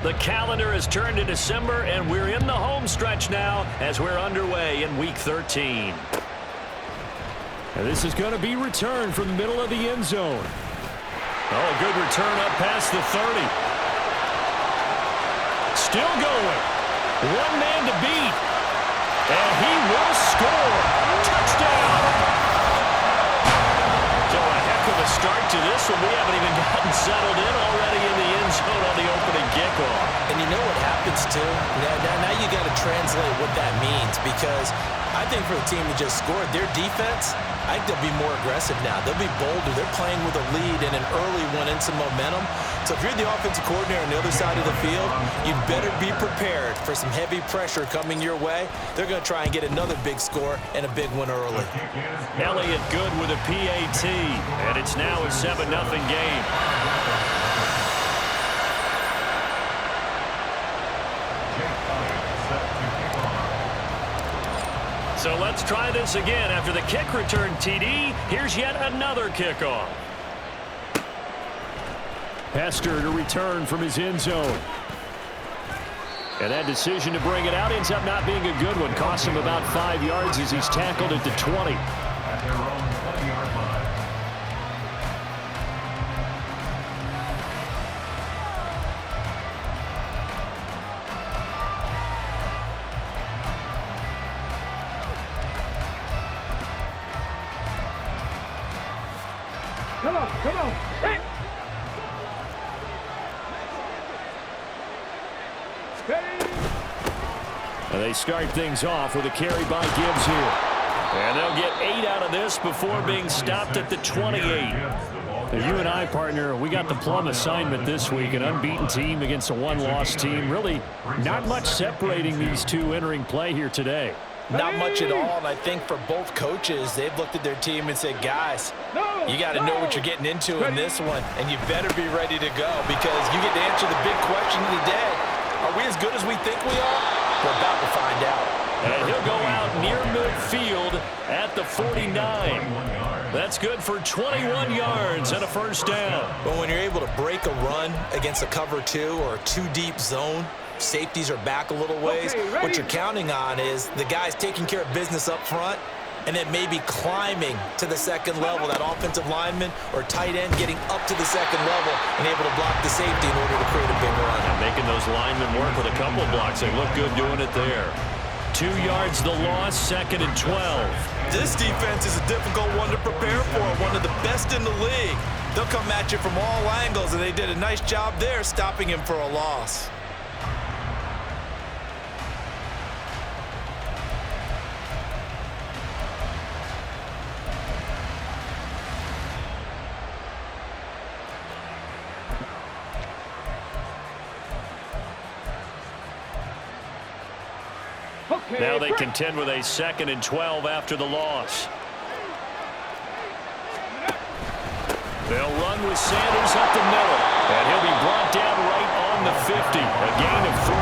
The calendar has turned to December, and we're in the home stretch now as we're underway in Week 13. And this is going to be returned from the middle of the end zone. Oh, good return up past the 30. Still going. One man to beat. And he will score. Touchdown. So a heck of a start to this one. We haven't even gotten settled in already in the end zone on the opening kickoff. And you know what happens, too? Now you got to translate what that means, because I think for the team who just scored, their defense, I think they'll be more aggressive now. They'll be bolder. They're playing with a lead and an early one and some momentum. So if you're the offensive coordinator on the other side of the field, you better be prepared for some heavy pressure coming your way. They're going to try and get another big score and a big one early. Elliott good with a PAT, and it's now a 7-0 game. So let's try this again. After the kick return TD, here's yet another kickoff. Hester to return from his end zone. And that decision to bring it out ends up not being a good one. Costs him about 5 yards as he's tackled at the 20. At their own 20-yard line. Come on. Hey. And they start things off with a carry by Gibbs here. And they'll get 8 out of this before being stopped at the 28. You and I, partner, we got the plum assignment this week. An unbeaten team against a one-loss team. Really not much separating these two entering play here today. Not much at all, and I think for both coaches, they've looked at their team and said, guys, you got to know what you're getting into in this one, and you better be ready to go, because you get to answer the big question of the day. Are we as good as we think we are? We're about to find out. And he'll go out near midfield at the 49. That's good for 21 yards and a first down. But when you're able to break a run against a cover 2 or a 2-deep zone, safeties are back a little ways. What you're counting on is the guys taking care of business up front and then maybe climbing to the second level, that offensive lineman or tight end getting up to the second level and able to block the safety in order to create a big run. And making those linemen work with a couple of blocks. They look good doing it there. 2 yards the loss, 2nd and 12. This defense is a difficult one to prepare for, one of the best in the league. They'll come at you from all angles, and they did a nice job there stopping him for a loss. Now they contend with a 2nd and 12 after the loss. They'll run with Sanders up the middle, and he'll be brought down right on the 50, a gain of 3.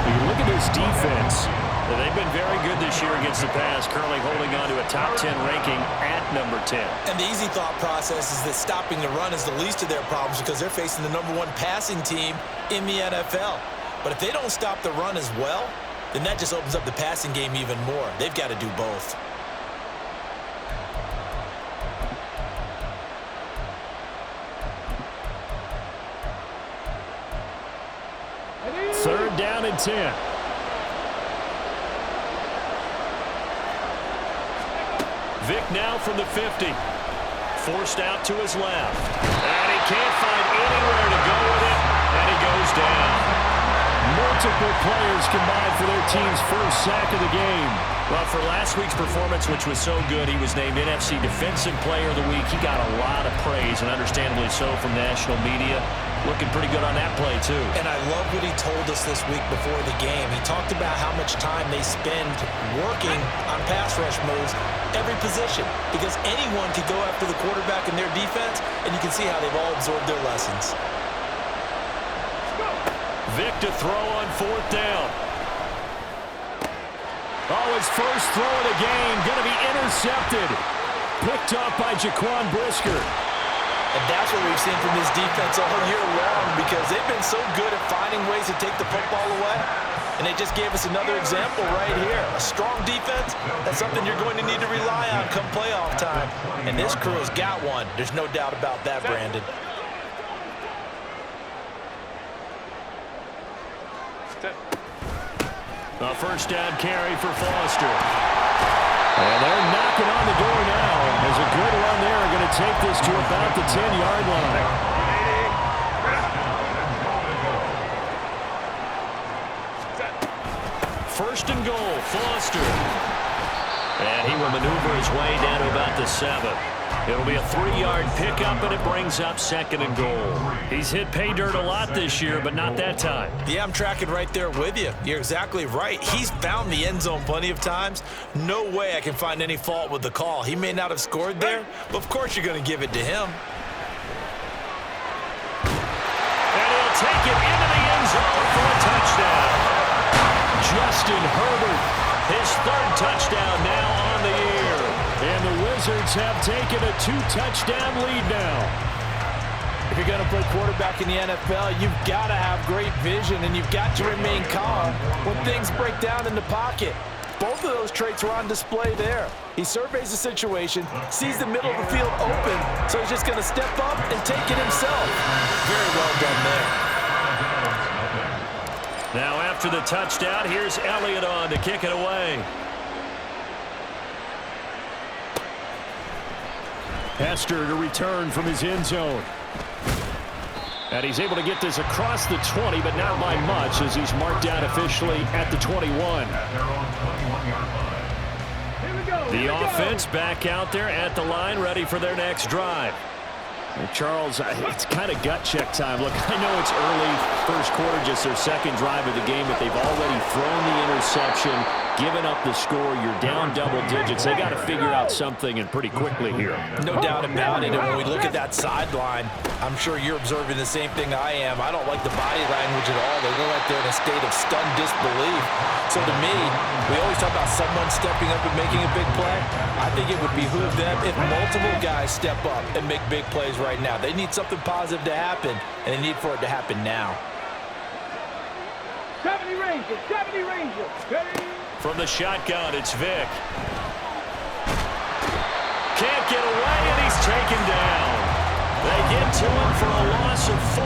You look at this defense. They've been very good this year against the pass, currently holding on to a top 10 ranking at number 10. And the easy thought process is that stopping the run is the least of their problems because they're facing the #1 passing team in the NFL. But if they don't stop the run as well, then that just opens up the passing game even more. They've got to do both. Third down and 10. Vick now from the 50. Forced out to his left. And he can't find anywhere to go with it, and he goes down. Multiple players combined for their team's first sack of the game. Well, for last week's performance, which was so good, he was named NFC Defensive Player of the Week. He got a lot of praise, and understandably so, from national media. Looking pretty good on that play, too. And I love what he told us this week before the game. He talked about how much time they spend working on pass rush moves, every position, because anyone could go after the quarterback in their defense, and you can see how they've all absorbed their lessons. Vick to throw on 4th down. Oh, his first throw of the game going to be intercepted. Picked up by Jaquan Brisker. And that's what we've seen from this defense all year long, because they've been so good at finding ways to take the football away. And they just gave us another example right here. A strong defense, that's something you're going to need to rely on come playoff time. And this crew has got one. There's no doubt about that, Brandon. A first down carry for Foster. And they're knocking on the door now. There's a good run there. Going to take this to about the 10-yard line. First and goal, Foster. And he will maneuver his way down to about the 7. It'll be a 3-yard pickup, and it brings up second and goal. He's hit pay dirt a lot this year, but not that time. Yeah, I'm tracking right there with you. You're exactly right. He's found the end zone plenty of times. No way I can find any fault with the call. He may not have scored there, but of course you're going to give it to him. And he'll take it into the end zone for a touchdown. Justin Herbert, his 3rd touchdown now on the year. And the Wizards have taken a 2-touchdown lead now. If you're going to play quarterback in the NFL, you've got to have great vision, and you've got to remain calm when things break down in the pocket. Both of those traits were on display there. He surveys the situation, sees the middle of the field open, so he's just going to step up and take it himself. Very well done there. Now after the touchdown, here's Elliott on to kick it away. Hester to return from his end zone. And he's able to get this across the 20, but not by much, as he's marked down officially at the 21. The offense back out there at the line, ready for their next drive. Well, Charles, it's kind of gut check time. Look, I know it's early, first quarter, just their 2nd drive of the game, but they've already thrown the interception, given up the score. You're down double digits. They got to figure out something, and pretty quickly here. No doubt about it. And when we look at that sideline, I'm sure you're observing the same thing I am. I don't like the body language at all. They look like they're in a state of stunned disbelief. So to me, we always talk about someone stepping up and making a big play. I think it would behoove them if multiple guys step up and make big plays right now. They need something positive to happen, and they need for it to happen now. 70 Rangers, 70 Rangers. From the shotgun, it's Vick. Can't get away, and he's taken down. They get to him for a loss of 4,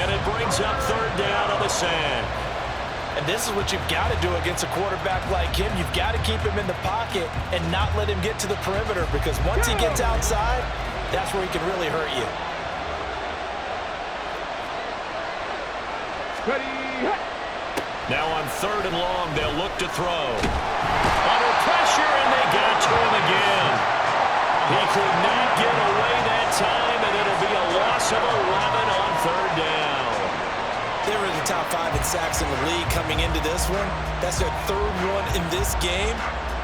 and it brings up 3rd down on the sack. And this is what you've got to do against a quarterback like him. You've got to keep him in the pocket and not let him get to the perimeter, because once he gets outside, that's where he can really hurt you. Now on 3rd and long, they'll look to throw. Under pressure, and they got to him again. He could not get away that time, and it'll be a loss of 11 on 3rd down. They were in the top 5 in sacks in the league coming into this one. That's their 3rd one in this game.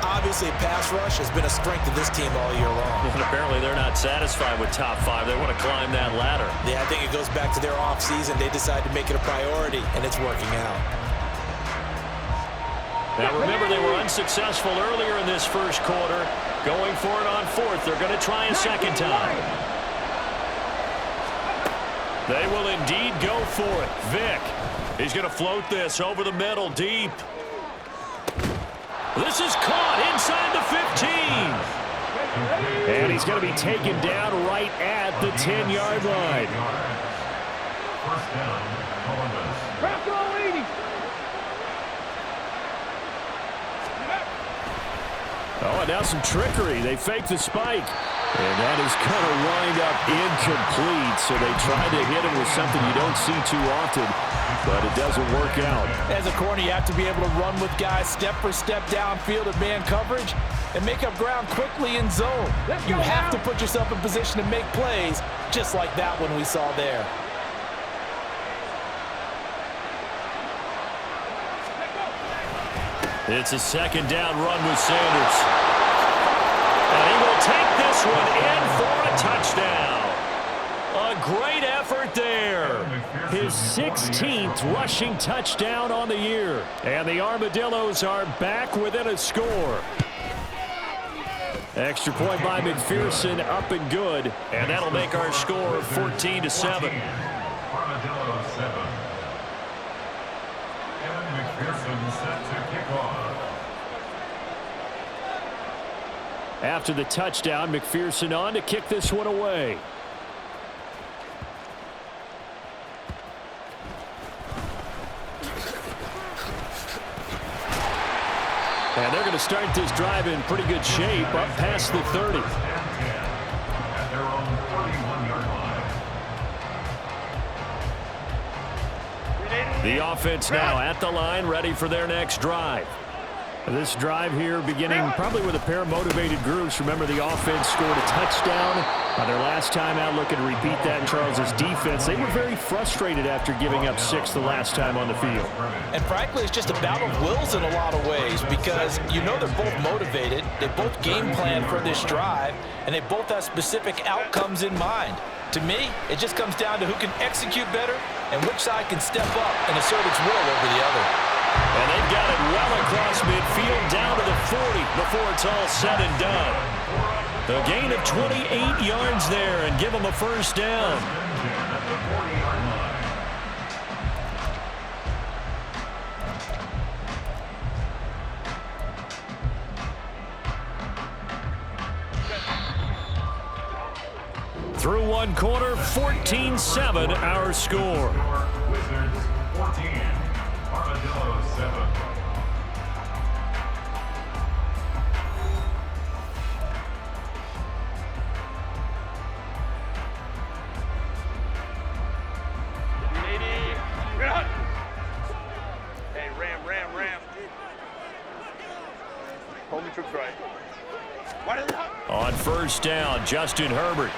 Obviously, pass rush has been a strength of this team all year long. And apparently they're not satisfied with top 5. They want to climb that ladder. Yeah, I think it goes back to their offseason. They decided to make it a priority, and it's working out. Now remember, they were unsuccessful earlier in this first quarter. Going for it on 4th. They're going to try a 2nd time. They will indeed go for it. Vick, he's going to float this over the middle, deep. This is caught inside the 15. And he's going to be taken down right at the 10-yard line. First down, Columbus. Oh, and now some trickery. They fake the spike. And that is going to wind up incomplete. So they try to hit him with something you don't see too often, but it doesn't work out. As a corner, you have to be able to run with guys step for step downfield at man coverage and make up ground quickly in zone. You have to put yourself in position to make plays, just like that one we saw there. It's a 2nd down run with Sanders. And he will take this one in for a touchdown. A great effort there. His 16th rushing touchdown on the year. And the Armadillos are back within a score. Extra point by McPherson, up and good. And that'll make our score 14-7. Armadillo 7. Kevin McPherson set to kick off. After the touchdown, McPherson on to kick this one away. And they're going to start this drive in pretty good shape, up past the 30. At their own 31-yard line. The offense now at the line, ready for their next drive. This drive here beginning probably with a pair of motivated groups. Remember, the offense scored a touchdown on their last time out, looking to repeat that in Charles's defense. They were very frustrated after giving up 6 the last time on the field. And frankly, it's just a battle of wills in a lot of ways because you know they're both motivated. They both game plan for this drive, and they both have specific outcomes in mind. To me, it just comes down to who can execute better and which side can step up and assert its will over the other. And they've got it well across midfield down to the 40 before it's all said and done. The gain of 28 yards there and give them a first down. Through one quarter, 14-7 our score. Wizards 14. Armadillo 7. Hey, Ram. Hold the troops right. On first down, Justin Herbert.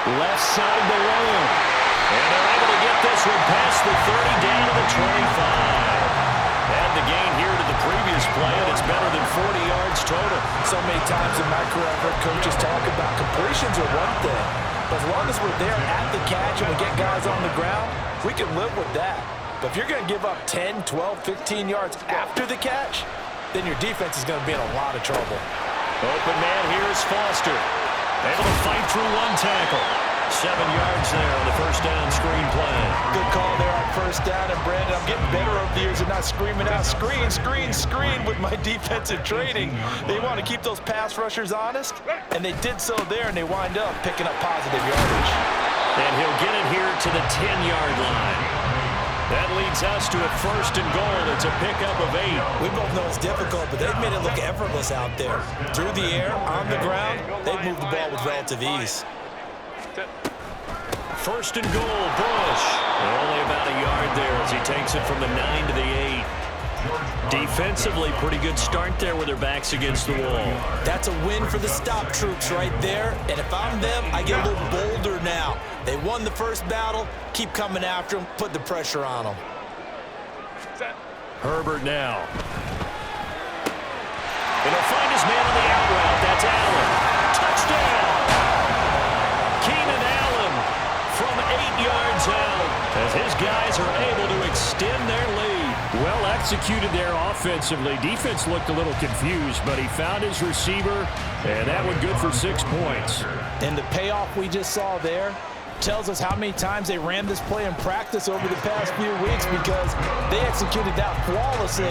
Left side to Lowe. And they're able to get this one past the 30 down to the 25. And the gain here to the previous play, and it's better than 40 yards total. So many times in my career, I've heard coaches talk about completions are one thing. But as long as we're there at the catch and we get guys on the ground, we can live with that. But if you're going to give up 10, 12, 15 yards after the catch, then your defense is going to be in a lot of trouble. Open man here is Foster. Able to fight through one tackle. 7 yards there on the first down screen play. Good call there on first down. And, Brandon, I'm getting better over the years and not screaming out, screen, screen, screen with my defensive training. They want to keep those pass rushers honest, and they did so there, and they wind up picking up positive yardage. And he'll get it here to the 10-yard line. That leads us to a first and goal. It's a pickup of 8. We both know it's difficult, but they've made it look effortless out there. Through the air, on the ground, they've moved the ball with relative ease. First and goal, Bush. Only about a yard there as he takes it from the 9 to the 8. Defensively, pretty good start there with their backs against the wall. That's a win for the stop troops right there. And if I'm them, I get a little bolder now. They won the first battle. Keep coming after them. Put the pressure on them. Herbert now. And he'll find his man on the out route. That's Allen. Touchdown! Keenan Allen from 8 yards out as his guys are able to extend their lead. Well executed there offensively. Defense looked a little confused, but he found his receiver, and that one good for 6 points. And the payoff we just saw there tells us how many times they ran this play in practice over the past few weeks because they executed that flawlessly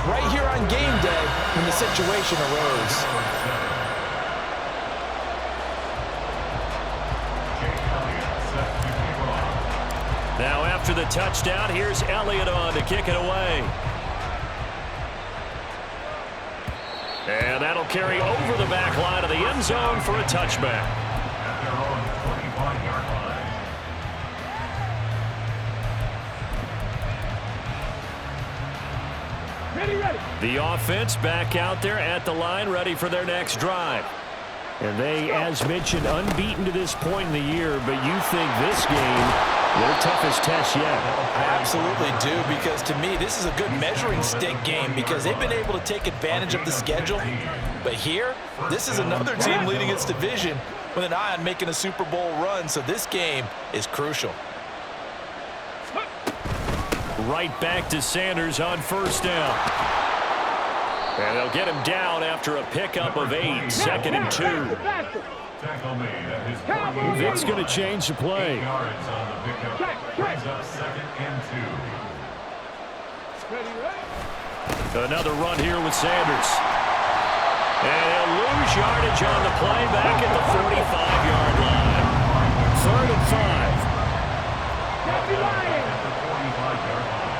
right here on game day when the situation arose. Now after the touchdown, here's Elliott on to kick it away. And that'll carry over the back line of the end zone for a touchback. At their own 25-yard line. Ready. The offense back out there at the line, ready for their next drive. And they, as mentioned, unbeaten to this point in the year, but you think this game their toughest test yet? I absolutely do, because to me, this is a good measuring stick game because they've been able to take advantage of the schedule. But here, this is another team leading its division with an eye on making a Super Bowl run, so this game is crucial. Right back to Sanders on first down. And they'll get him down after a pickup of 8. 2nd and 2. Tackle made at his 40. Vic's going to change the play. 8 yards on the pickup. Brings up 2nd and 2. Another run here with Sanders. And he'll lose yardage on the play back at the 45-yard line. 3rd and 5. At the 45-yard line.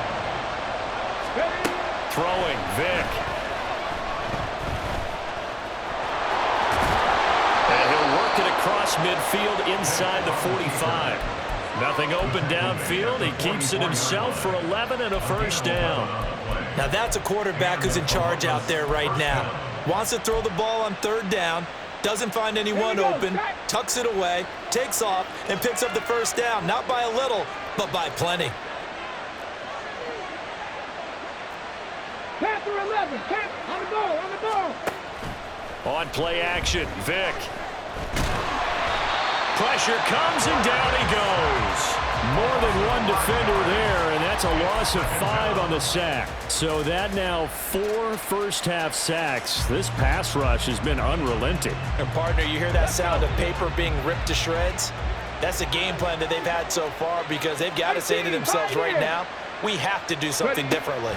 Throwing, Vic. And he'll work it across midfield inside the 45. Nothing open downfield. He keeps it himself for 11 and a first down. Now that's a quarterback who's in charge out there right now. Wants to throw the ball on 3rd down, doesn't find anyone open, tucks it away, takes off, and picks up the first down. Not by a little, but by plenty. Panther 11, on the ball, on the ball. On play action, Vic. Pressure comes and down he goes. More than one defender there, and that's a loss of 5 on the sack. So that now 4 first-half sacks. This pass rush has been unrelenting. And partner, you hear that sound of paper being ripped to shreds? That's the game plan that they've had so far because they've got to say to themselves right now, we have to do something differently.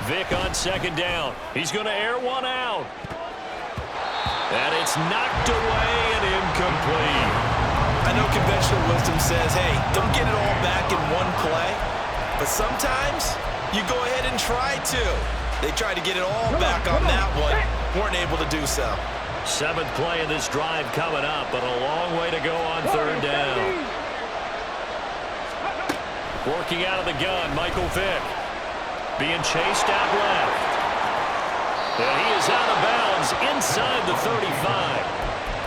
Vic on 2nd down. He's going to air one out. And it's knocked away and incomplete. I know conventional wisdom says, hey, don't get it all back in one play. But sometimes you go ahead and try to. They tried to get it all back on that one. Weren't able to do so. 7th play of this drive coming up, but a long way to go on 3rd down. Working out of the gun, Michael Vick. Being chased out left. And he is out of bounds inside the 35.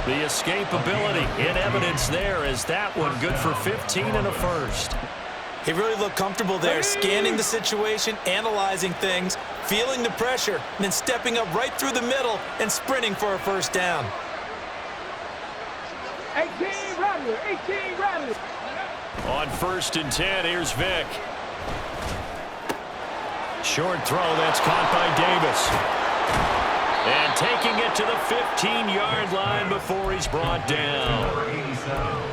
The escapability in evidence there as that one good for 15 and a first. He really looked comfortable there, scanning the situation, analyzing things, feeling the pressure, and then stepping up right through the middle and sprinting for a first down. 18 Rattler, 18 Rattler. On 1st and 10, here's Vic. Short throw, that's caught by Davis. And taking it to the 15-yard line before he's brought down.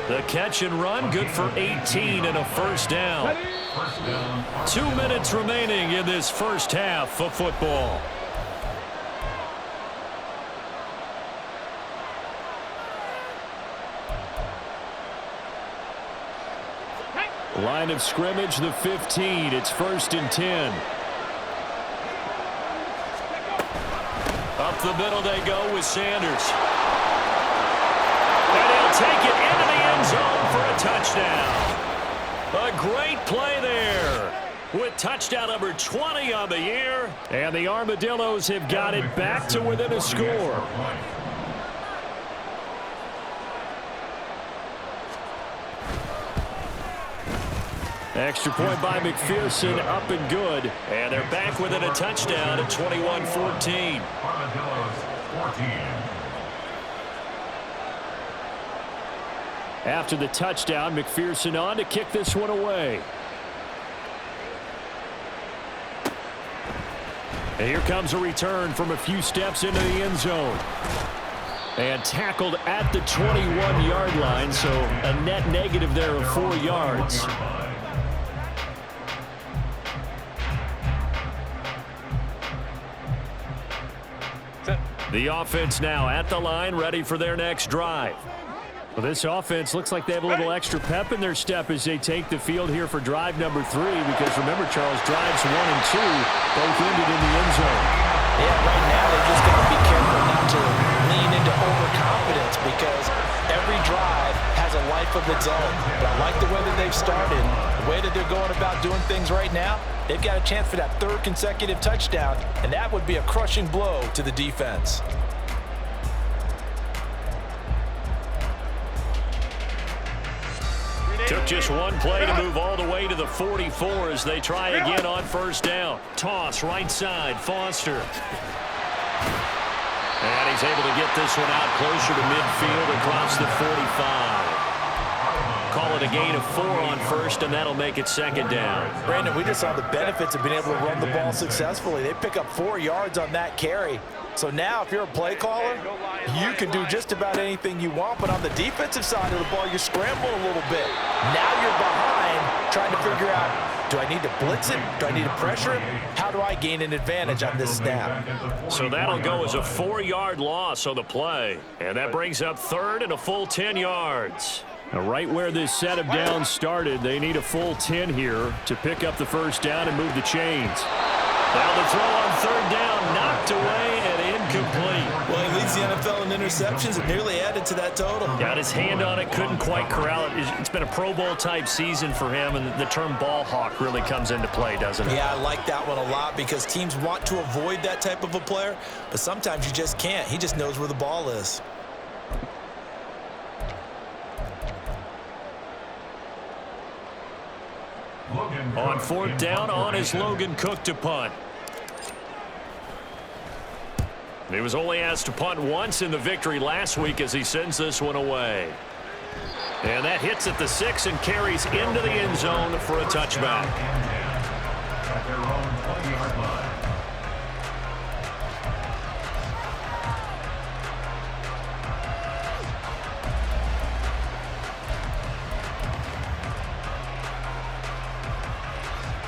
The catch and run, good for 18 and a first down. 2 minutes remaining in this first half of football. Line of scrimmage, the 15. It's 1st and 10. Up the middle they go with Sanders. And he'll take it into the end zone for a touchdown. A great play there with touchdown number 20 on the year. And the Armadillos have got it back to within a score. Extra point by McPherson, up and good. And they're back within a touchdown at 21-14. Armadillos 14. After the touchdown, McPherson on to kick this one away. And here comes a return from a few steps into the end zone. And tackled at the 21-yard line, so a net negative there of 4 yards. The offense now at the line, ready for their next drive. Well, this offense looks like they have a little extra pep in their step as they take the field here for drive number 3, because remember, Charles, drives 1 and 2 both ended in the end zone. Yeah, right now they just got to be careful not to lean into overconfidence because every drive has a life of its own. But I like the way that they've started, the way that they're going about doing things right now. They've got a chance for that 3rd consecutive touchdown, and that would be a crushing blow to the defense. Took just one play to move all the way to the 44 as they try again on 1st down. Toss right side, Foster. And he's able to get this one out closer to midfield across the 45. call it a gain of 4 on first, and that'll make it second down. Brandon, we just saw the benefits of being able to run the ball successfully. They pick up 4 yards on that carry. So now if you're a play caller, you can do just about anything you want, but on the defensive side of the ball, you're scrambling a little bit. Now you're behind trying to figure out, do I need to blitz it? Do I need to pressure him? How do I gain an advantage on this snap? So that'll go as a 4-yard loss on the play. And that brings up third and a full 10 yards. Now, right where this set of downs started, they need a full 10 here to pick up the first down and move the chains. Now the throw on third down, knocked away and incomplete. Well, he leads the NFL in interceptions and nearly added to that total. Got his hand on it, couldn't quite corral it. It's been a Pro Bowl type season for him, and the term ball hawk really comes into play, doesn't it? Yeah, I like that one a lot because teams want to avoid that type of a player, but sometimes you just can't. He just knows where the ball is. On fourth down, on is Logan Cook to punt. He was only asked to punt once in the victory last week as he sends this one away. And that hits at the 6 and carries into the end zone for a touchback. At their own 20-yard line.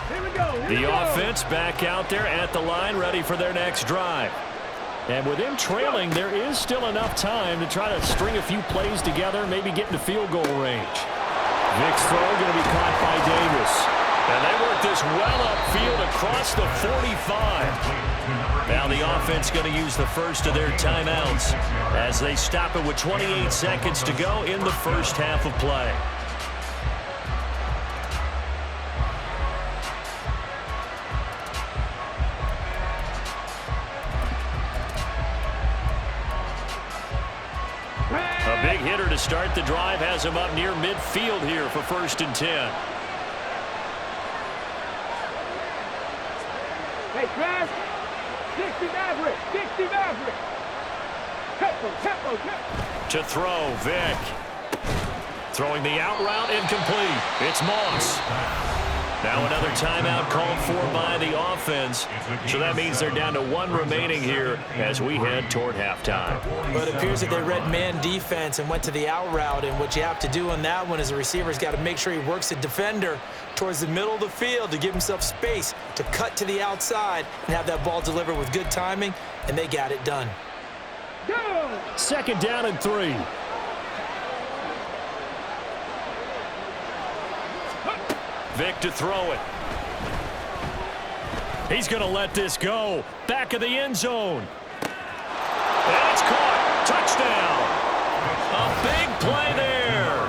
Here we go. Here we The go. offense back out there at the line, ready for their next drive. And with him trailing, there is still enough time to try to string a few plays together, maybe get into field goal range. Vic's throw going to be caught by Davis. And they work this well upfield across the 45. Now the offense going to use the first of their timeouts as they stop it with 28 seconds to go in the first half of play. A big hitter to start the drive has him up near midfield here for 1st and 10. Hey, Trav. 60 Maverick. 60 Maverick. Tempo. To throw, Vic. Throwing the out route, incomplete. It's Moss. Now another timeout called for by the offense. So that means they're down to 1 remaining here as we head toward halftime. But it appears that they read man defense and went to the out route, and what you have to do on that one is the receiver's got to make sure he works the defender towards the middle of the field to give himself space to cut to the outside and have that ball delivered with good timing, and they got it done. Go. 2nd down and 3. Vic to throw it. He's going to let this go. Back of the end zone. And it's caught. Touchdown. A big play there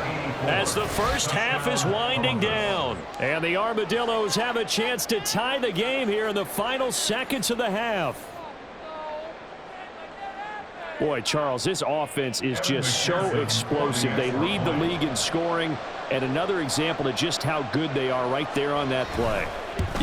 as the first half is winding down. And the Armadillos have a chance to tie the game here in the final seconds of the half. Boy, Charles, this offense is just so explosive. They lead the league in scoring, and another example of just how good they are right there on that play.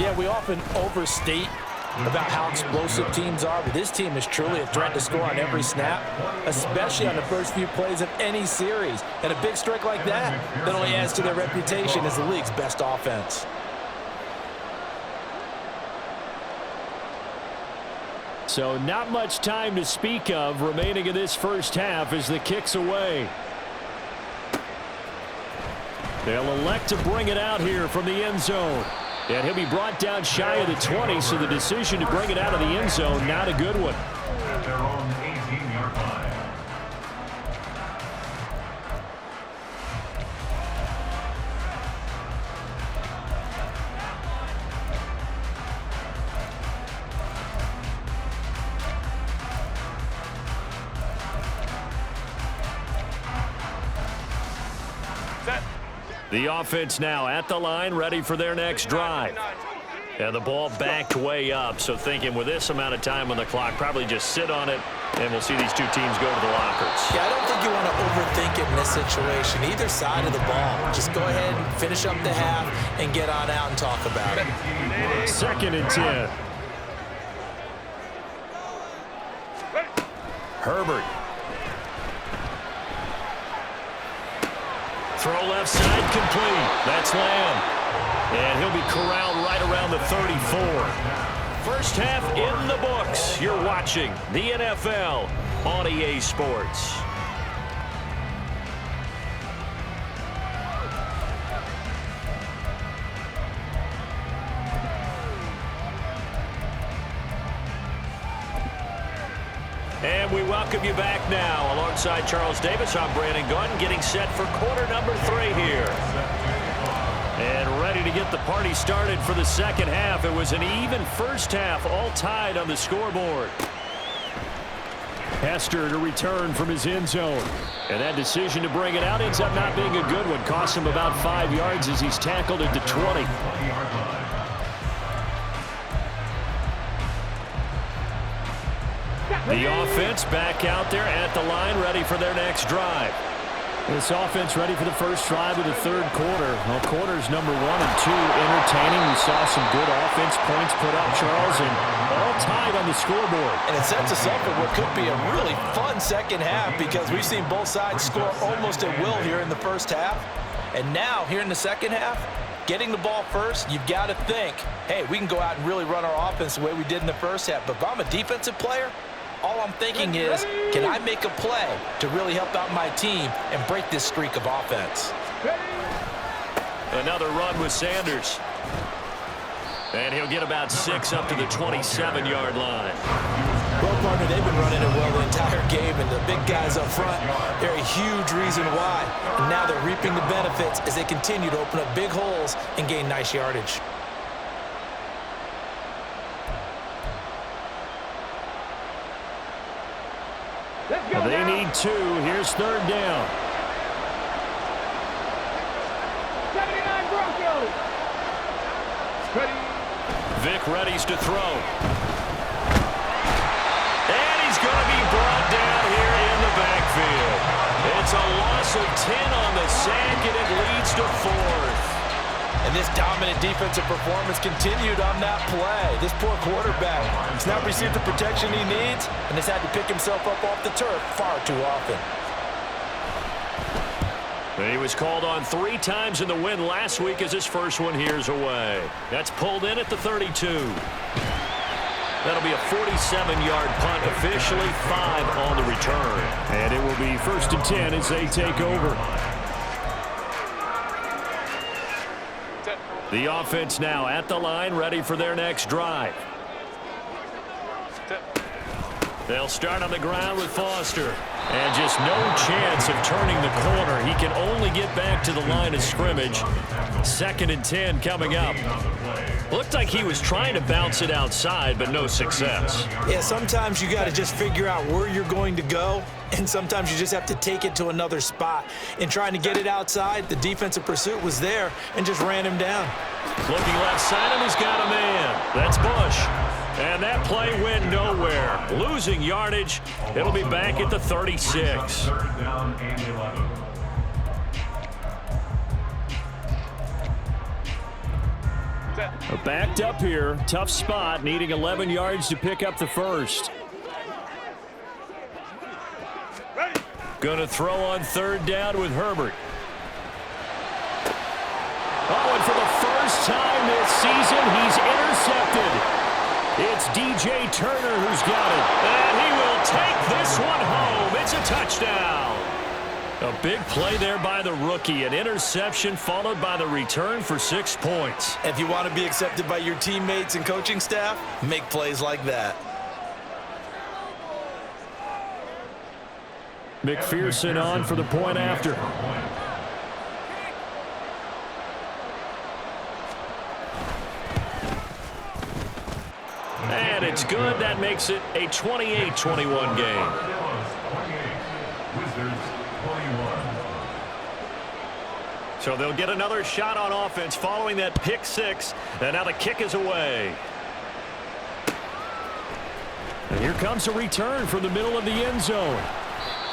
Yeah, we often overstate about how explosive teams are, but this team is truly a threat to score on every snap, especially on the first few plays of any series. And a big strike like that only adds to their reputation as the league's best offense. So not much time to speak of remaining in this first half as the kick's away. They'll elect to bring it out here from the end zone. And he'll be brought down shy of the 20, so the decision to bring it out of the end zone, not a good one. At their own 18-yard line. The offense now at the line, ready for their next drive. And the ball backed way up, so thinking with this amount of time on the clock, probably just sit on it, and we'll see these two teams go to the lockers. Yeah, I don't think you want to overthink it in this situation, either side of the ball. Just go ahead and finish up the half and get on out and talk about it. 2nd and 10. Herbert. Throw left side complete. That's Lamb. And he'll be corralled right around the 34. First half in the books. You're watching the NFL on EA Sports. And we welcome you back now. Alongside Charles Davis, I'm Brandon Gaudin, getting set for quarter number 3 here. And ready to get the party started for the second half. It was an even first half, all tied on the scoreboard. Hester to return from his end zone. And that decision to bring it out ends up not being a good one. Cost him about 5 yards as he's tackled at the 20. The offense back out there at the line, ready for their next drive. This offense ready for the first drive of the third quarter. Well, quarters number 1 and 2 entertaining. We saw some good offense points put up, Charles, and all tied on the scoreboard. And it sets us up for what could be a really fun second half because we've seen both sides score almost at will here in the first half. And now, here in the second half, getting the ball first, you've got to think, hey, we can go out and really run our offense the way we did in the first half. But if I'm a defensive player, all I'm thinking is, can I make a play to really help out my team and break this streak of offense? Another run with Sanders. And he'll get about 6 up to the 27-yard line. Well, partner, they've been running it well the entire game, and the big guys up front, they're a huge reason why. And now they're reaping the benefits as they continue to open up big holes and gain nice yardage. They need 2. Here's third down. 79 Broncos. Ready. Vic readies to throw. And he's going to be brought down here in the backfield. It's a loss of 10 on the sack, and it leads to 4th. And this dominant defensive performance continued on that play. This poor quarterback has not received the protection he needs and has had to pick himself up off the turf far too often. He was called on 3 times in the win last week as his first one here's away. That's pulled in at the 32. That'll be a 47-yard punt, officially 5 on the return. And it will be 1st and 10 as they take over. The offense now at the line, ready for their next drive. They'll start on the ground with Foster. And just no chance of turning the corner. He can only get back to the line of scrimmage. 2nd and 10 coming up. Looked like he was trying to bounce it outside, but no success. Yeah, sometimes you got to just figure out where you're going to go, and sometimes you just have to take it to another spot. In trying to get it outside, the defensive pursuit was there and just ran him down. Looking left side, and he's got a man. That's Bush. And that play went nowhere. Losing yardage. It'll be back at the 36. Third down and 11. Backed up here. Tough spot. Needing 11 yards to pick up the first. Going to throw on 3rd down with Herbert. Oh, and for the first time this season, he's intercepted. It's DJ Turner who's got it. And he will take this one home. It's a touchdown. A big play there by the rookie. An interception followed by the return for 6 points. If you want to be accepted by your teammates and coaching staff, make plays like that. McPherson on for the point after. And it's good. That makes it a 28-21 game. So they'll get another shot on offense following that pick 6. And now the kick is away. And here comes a return from the middle of the end zone.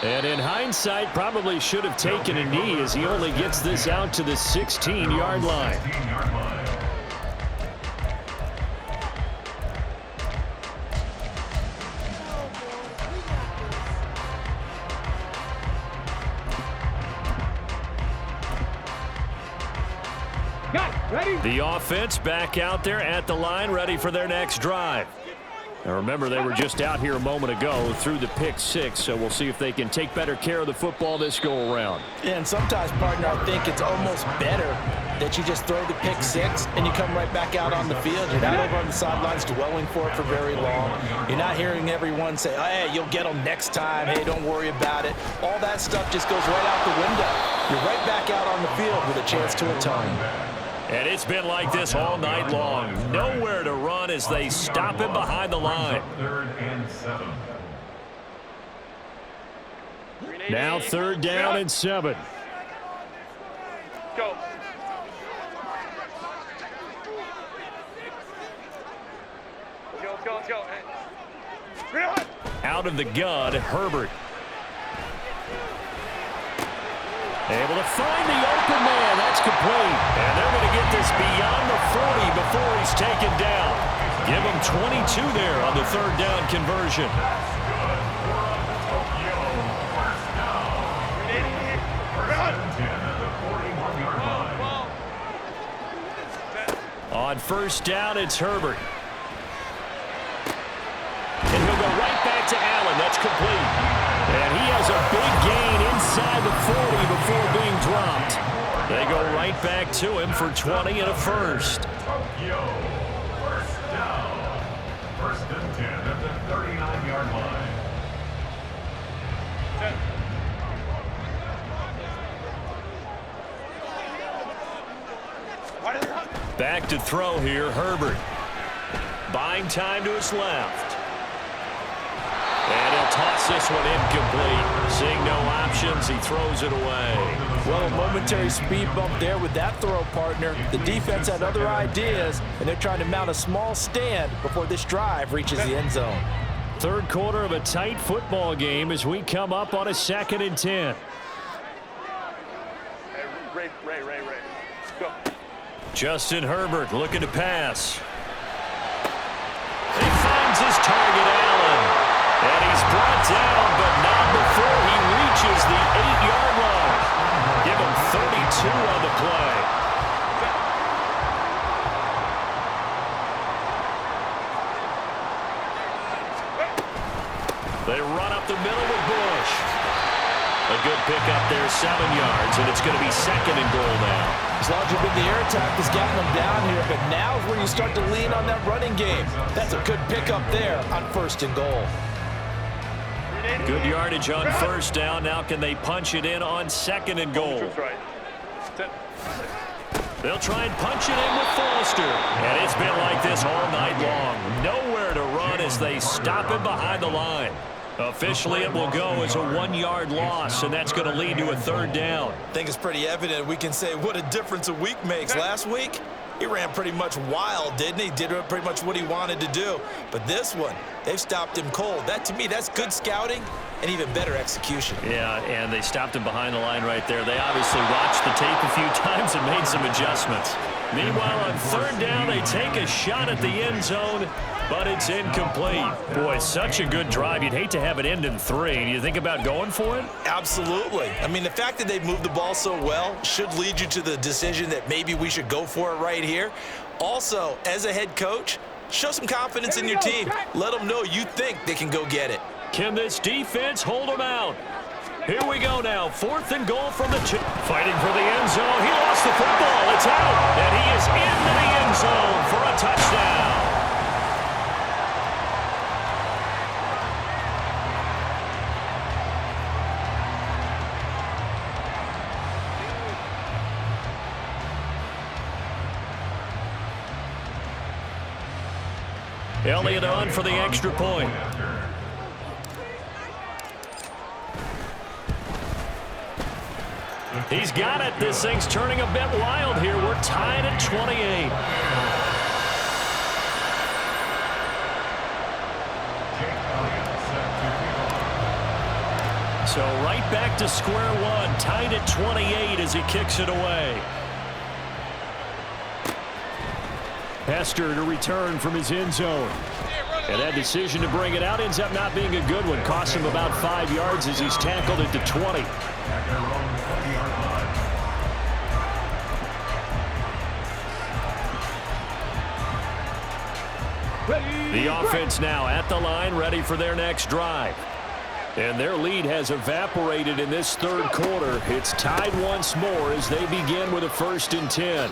And in hindsight, probably should have taken a knee as he only gets this out to the 16-yard line. Ready? The offense back out there at the line, ready for their next drive. Now remember, they were just out here a moment ago through the pick six, so we'll see if they can take better care of the football this go-around. Yeah, and sometimes, partner, I think it's almost better that you just throw the pick six and you come right back out on the field. You're not over on the sidelines dwelling for it for very long. You're not hearing everyone say, oh, hey, you'll get them next time. Hey, don't worry about it. All that stuff just goes right out the window. You're right back out on the field with a chance to atone. And it's been like this all night long. Nowhere to run as they stop him behind the line. 3rd and 7. Now 3rd down and 7. Go. Let's go. Hey. Out of the gun, Herbert. Able to find the open man. That's complete. And they're going to get this beyond the 40 before he's taken down. Give him 22 there on the 3rd down conversion. On 1st down, it's Herbert. And he'll go right back to Allen. That's complete. And he has a big gain inside the 40 before being dropped. They go right back to him for 20 and a first. Tokyo, 1st down. 1st and 10 at the 39-yard line. Back to throw here, Herbert. Buying time to his left. And he'll toss this one incomplete. Seeing no options, he throws it away. Well, a momentary speed bump there with that throw, partner. The defense had other ideas, and they're trying to mount a small stand before this drive reaches the end zone. 3rd quarter of a tight football game as we come up on a 2nd and 10. Ray. Go. Justin Herbert looking to pass. He finds his target, Allen. And he's brought down, but not before he reaches the 8-yard line. Give him 32 on the play. They run up the middle with Bush. A good pickup there, 7 yards, and it's going to be 2nd and goal now. As long as the air attack has gotten them down here, but now is where you start to lean on that running game. That's a good pickup there on 1st and goal. Good yardage on 1st down. Now can they punch it in on 2nd and goal? They'll try and punch it in with Foster. And it's been like this all night long. Nowhere to run as they stop him behind the line. Officially, it will go as a 1-yard loss, and that's going to lead to a 3rd down. I think it's pretty evident. We can say what a difference a week makes. Last week, he ran pretty much wild, didn't he? Did pretty much what he wanted to do. But this one, they've stopped him cold. That, to me, that's good scouting and even better execution. Yeah, and they stopped him behind the line right there. They obviously watched the tape a few times and made some adjustments. Meanwhile, on 3rd down, they take a shot at the end zone, but it's incomplete. Boy, it's such a good drive. You'd hate to have it end in 3. Do you think about going for it? Absolutely. I mean, the fact that they've moved the ball so well should lead you to the decision that maybe we should go for it right here. Also, as a head coach, show some confidence in your team. Let them know you think they can go get it. Can this defense hold them out? Here we go now. 4th and goal from the 2. Fighting for the end zone. He lost the football. It's out. And he is into the end zone for a touchdown. Elliott on for the extra point. He's got it. This thing's turning a bit wild here. We're tied at 28. So right back to square one. Tied at 28 as he kicks it away. Hester to return from his end zone. And that decision to bring it out ends up not being a good one. Costs him about 5 yards as he's tackled at the 20. The offense now at the line, ready for their next drive. And their lead has evaporated in this third quarter. It's tied once more as they begin with a 1st and 10.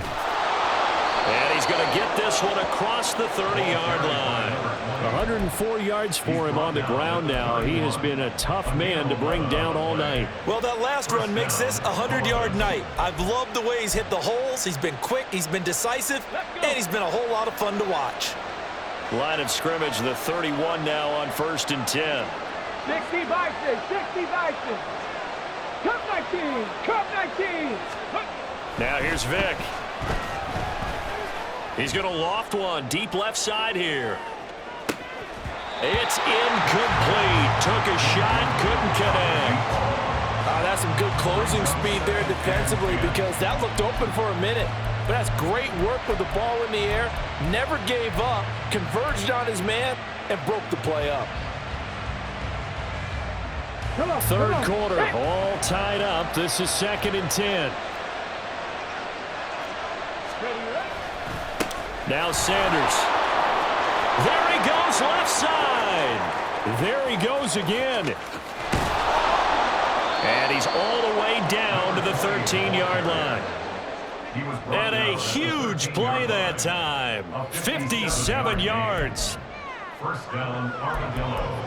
And he's going to get this one across the 30-yard line. 104 yards for him on the ground now. He has been a tough man to bring down all night. Well, that last run makes this a 100-yard night. I've loved the way he's hit the holes. He's been quick, he's been decisive, and he's been a whole lot of fun to watch. Line of scrimmage, the 31 now on 1st and 10. 60 Bison, 60 Bison. Cup 19, Cup 19. Now here's Vick. He's going to loft one deep left side here. It's incomplete. Took a shot, couldn't connect. That's some good closing speed there defensively because that looked open for a minute. But that's great work with the ball in the air. Never gave up, converged on his man, and broke the play up. Third quarter, all tied up. This is 2nd and 10. Now Sanders. There he goes, left side. There he goes again. And he's all the way down to the 13-yard line. And a huge play that time. 57 yards. First down, Armadillos.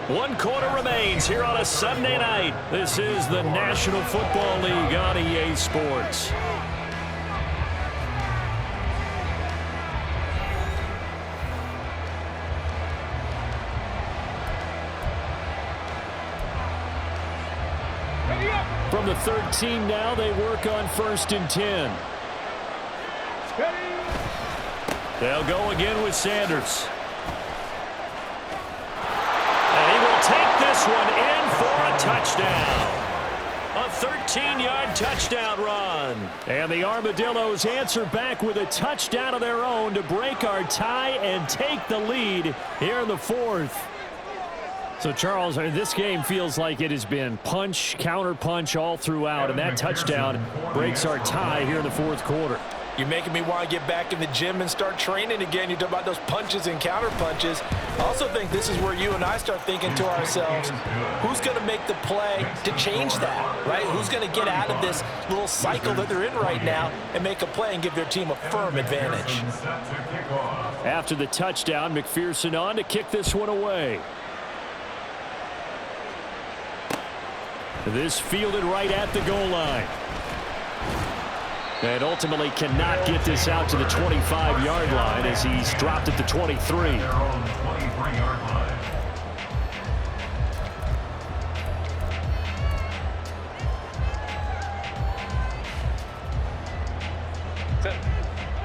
One quarter remains here on a Sunday night. This is the National Football League on EA Sports. From the 13 now, they work on 1st and 10. They'll go again with Sanders. And he will take this one in for a touchdown. A 13-yard touchdown run. And the Armadillos answer back with a touchdown of their own to break our tie and take the lead here in the 4th. So, Charles, this game feels like it has been punch, counter-punch all throughout, and that touchdown breaks our tie here in the 4th quarter. You're making me want to get back in the gym and start training again. You talk about those punches and counter punches. I also think this is where you and I start thinking to ourselves, who's going to make the play to change that, right? Who's going to get out of this little cycle that they're in right now and make a play and give their team a firm advantage? After the touchdown, McPherson on to kick this one away. This fielded right at the goal line. And ultimately cannot get this out to the 25-yard line as he's dropped at the 23.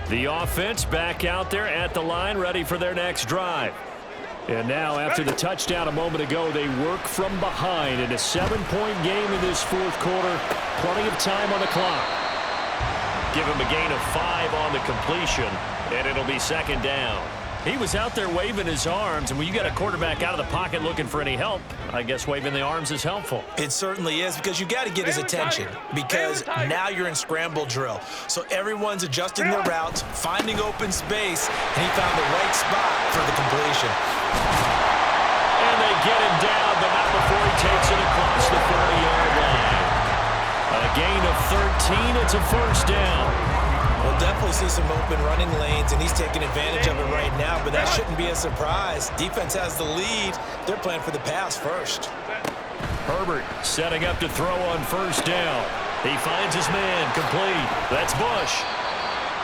The offense back out there at the line, ready for their next drive. And now, after the touchdown a moment ago, they work from behind in a 7-point game in this 4th quarter. Plenty of time on the clock. Give him a gain of 5 on the completion, and it'll be 2nd down. He was out there waving his arms, and when you got a quarterback out of the pocket looking for any help, I guess waving the arms is helpful. It certainly is, because you got to get his attention, because now you're in scramble drill. So everyone's adjusting their routes, finding open space, and he found the right spot for the completion. And they get him down, but not before he takes it across the 40-yard line. A gain of 13, it's a 1st down. We'll definitely see some open running lanes, and he's taking advantage of it right now, but that shouldn't be a surprise. Defense has the lead. They're playing for the pass first. Herbert setting up to throw on 1st down. He finds his man, complete. That's Bush.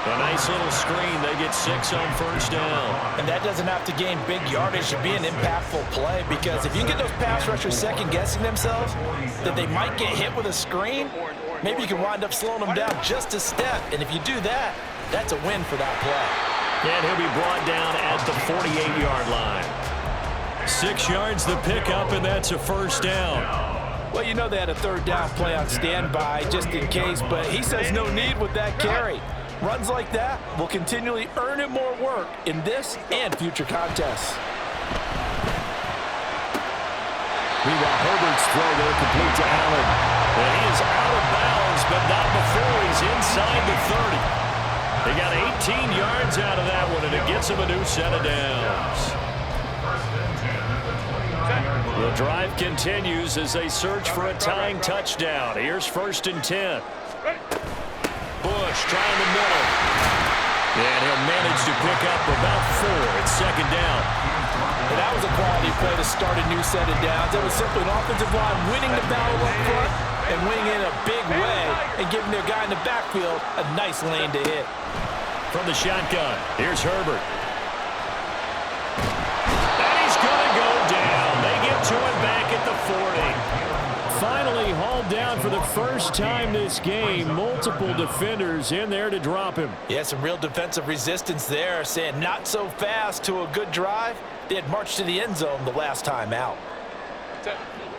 A nice little screen. They get 6 on 1st down. And that doesn't have to gain big yardage to be an impactful play, because if you can get those pass rushers second-guessing themselves that they might get hit with a screen, maybe you can wind up slowing them down just a step. And if you do that, that's a win for that play. And he'll be brought down at the 48-yard line. 6 yards the pickup, and that's a 1st down. Well, you know they had a 3rd down play on standby just in case, but he says no need with that carry. Runs like that will continually earn him more work in this and future contests. Meanwhile, Herbert's throw there complete to Allen. And he is out of bounds, but not before he's inside the 30. They got 18 yards out of that one, and it gets him a new set of downs. The drive continues as they search for a tying touchdown. Here's 1st and 10. Bush trying the middle. And he'll manage to pick up about 4. It's 2nd down. And that was a quality play to start a new set of downs. It was simply an offensive line winning the battle up front and winning in a big way and giving their guy in the backfield a nice lane to hit. From the shotgun, here's Herbert. And he's going to go down. They get to him back at the 40. Finally hauled down for the first time this game. Multiple defenders in there to drop him. Yeah, some real defensive resistance there, saying not so fast to a good drive. They had marched to the end zone the last time out.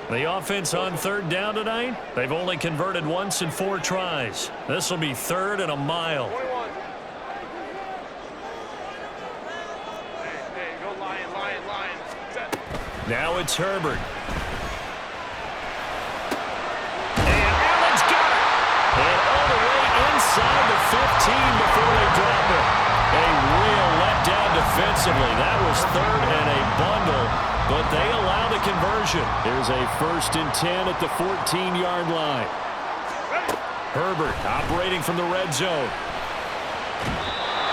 The offense on 3rd down tonight, they've only converted once in 4 tries. This will be 3rd and a mile. Now it's Herbert. And Allen's got it. And all the way inside the 15 before they drop it. A real letdown defensively. That was 3rd and a bundle, but they allow the conversion. There's a 1st and 10 at the 14-yard line. Herbert operating from the red zone.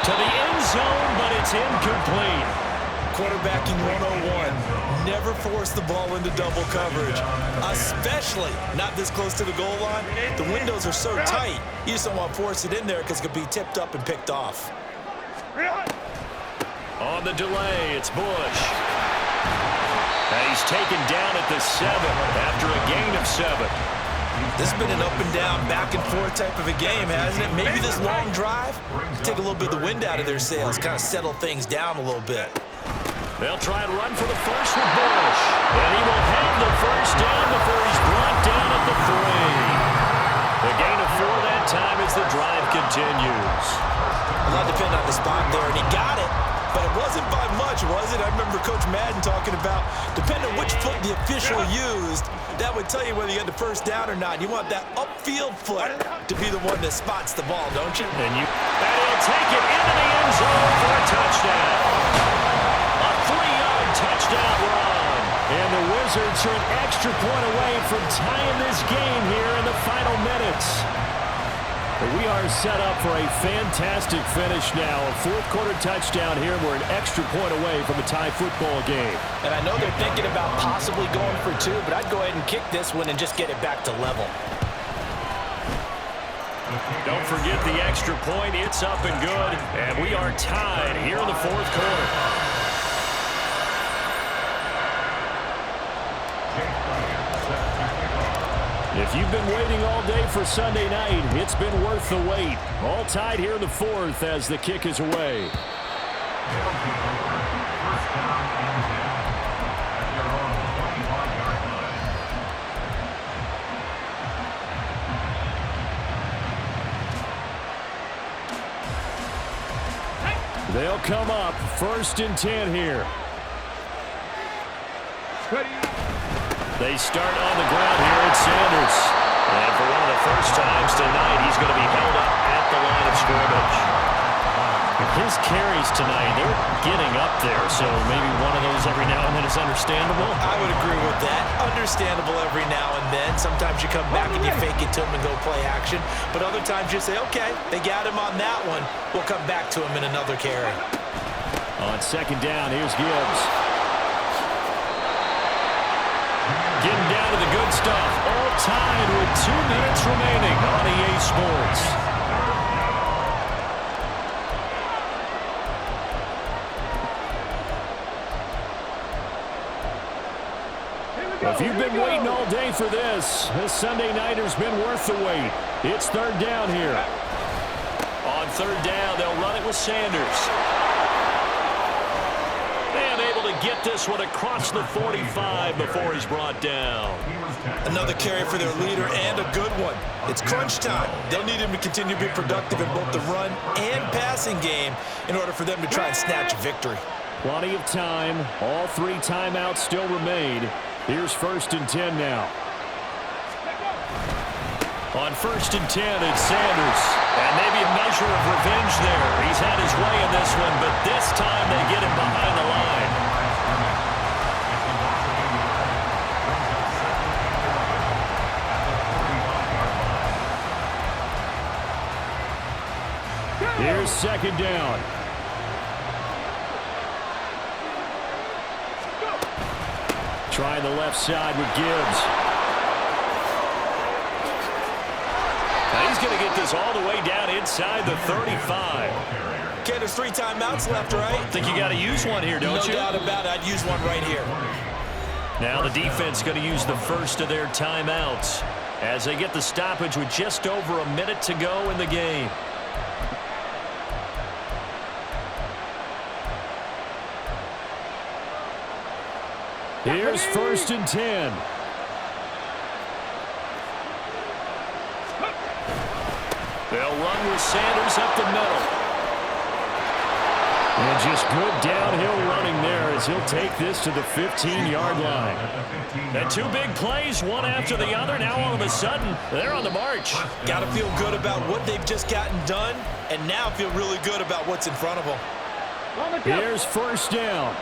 To the end zone, but it's incomplete. Quarterbacking 101. Never force the ball into double coverage, especially not this close to the goal line. The windows are so tight, you just don't want to force it in there because it could be tipped up and picked off. On the delay, it's Bush. And he's taken down at the 7 after a gain of 7. This has been an up and down, back and forth type of a game, hasn't it? Maybe this long drive take a little bit of the wind out of their sails, kind of settle things down a little bit. They'll try and run for the first with Bush. And he will have the first down before he's brought down at the 3. The gain of 4 that time as the drive continues. A lot depending on the spot there, and he got it. But it wasn't by much, was it? I remember Coach Madden talking about, depending on which foot the official used, that would tell you whether you had the first down or not. You want that upfield foot to be the one that spots the ball, don't you? And he'll take it into the end zone for a touchdown. A 3-yard touchdown run. And the Wizards are an extra point away from tying this game here in the final minutes. We are set up for a fantastic finish now. A 4th-quarter touchdown here. We're an extra point away from a tie football game. And I know they're thinking about possibly going for 2, but I'd go ahead and kick this one and just get it back to level. Don't forget the extra point. It's up and good. And we are tied here in the 4th quarter. If you've been waiting all day for Sunday night, it's been worth the wait. All tied here in the 4th as the kick is away. They'll come up 1st and 10 here. They start on the ground here at Sanders. And for one of the first times tonight, he's going to be held up at the line of scrimmage. His carries tonight, they're getting up there, so maybe one of those every now and then is understandable. I would agree with that. Understandable every now and then. Sometimes you come back and you fake it to him and go play action. But other times you say, okay, they got him on that one. We'll come back to him in another carry. On 2nd down, here's Gibbs. Getting down to the good stuff. All tied with 2 minutes remaining on EA Sports. If you've been waiting all day for this Sunday nighter's been worth the wait. It's 3rd down here. On 3rd down, they'll run it with Sanders. And able to get this one across the 45 before he's brought down. Another carry for their leader and a good one. It's crunch time. They'll need him to continue to be productive in both the run and passing game in order for them to try and snatch a victory. Plenty of time. All 3 timeouts still remain. Here's 1st and 10 now. On 1st and 10, it's Sanders. And maybe a measure of revenge there. He's had his way in this one, but this time they get him behind the line. Here's 2nd down. Trying the left side with Gibbs. Now he's going to get this all the way down inside the 35. Okay, there's 3 timeouts left, right? I think you got to use one here, don't you? No doubt about it. I'd use one right here. Now the defense going to use the first of their timeouts as they get the stoppage with just over a minute to go in the game. Here's 1st and 10. They'll run with Sanders up the middle. And just good downhill running there as he'll take this to the 15-yard line. And 2 big plays, one after the other. Now all of a sudden, they're on the march. Got to feel good about what they've just gotten done, and now feel really good about what's in front of them. Here's 1st down.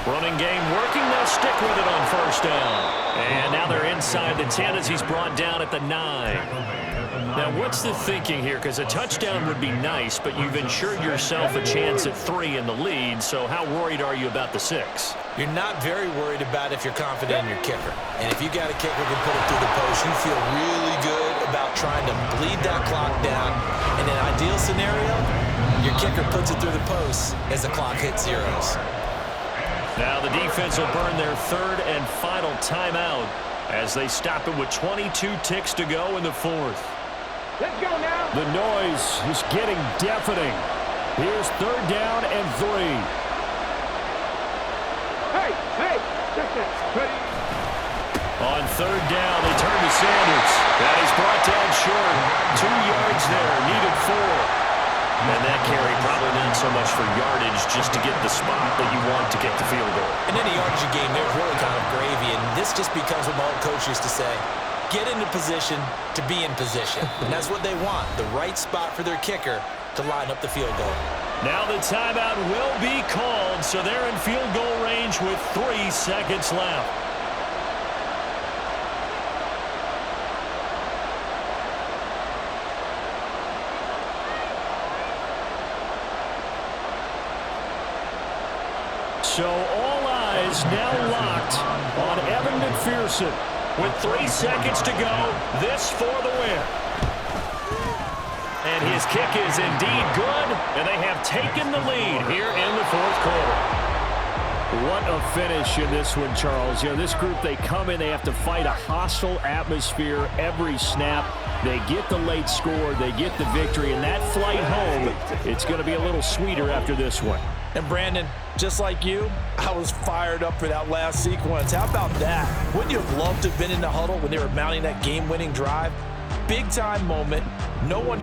Running game working. They'll stick with it on 1st down. And now they're inside the 10 as he's brought down at the 9. Now, what's the thinking here? Because a touchdown would be nice, but you've ensured yourself a chance at 3 in the lead. So how worried are you about the 6? You're not very worried about if you're confident in your kicker. And if you got a kicker who can put it through the post, you feel really good about trying to bleed that clock down. In an ideal scenario, your kicker puts it through the post as the clock hits zeros. Now the defense will burn their 3rd and final timeout as they stop it with 22 ticks to go in the 4th. Let's go now. The noise is getting deafening. Here's 3rd down and 3. Hey, check that. Ready? On 3rd down, they turn to Sanders. That is brought down short. 2 yards there, needed 4. And that carry probably not so much for yardage, just to get the spot that you want to get the field goal. In any yardage game, there's really kind of gravy, and this just becomes what my old coach used to say. Get into position to be in position. And that's what they want, the right spot for their kicker to line up the field goal. Now the timeout will be called, so they're in field goal range with 3 seconds left. So all eyes now locked on Evan McPherson. With 3 seconds to go, this for the win. And his kick is indeed good, and they have taken the lead here in the 4th quarter. What a finish in this one, Charles. You know, this group, they come in, they have to fight a hostile atmosphere every snap. They get the late score, they get the victory, and that flight home, it's going to be a little sweeter after this one. And Brandon, just like you, I was fired up for that last sequence. How about that? Wouldn't you have loved to have been in the huddle when they were mounting that game-winning drive? Big-time moment. No one...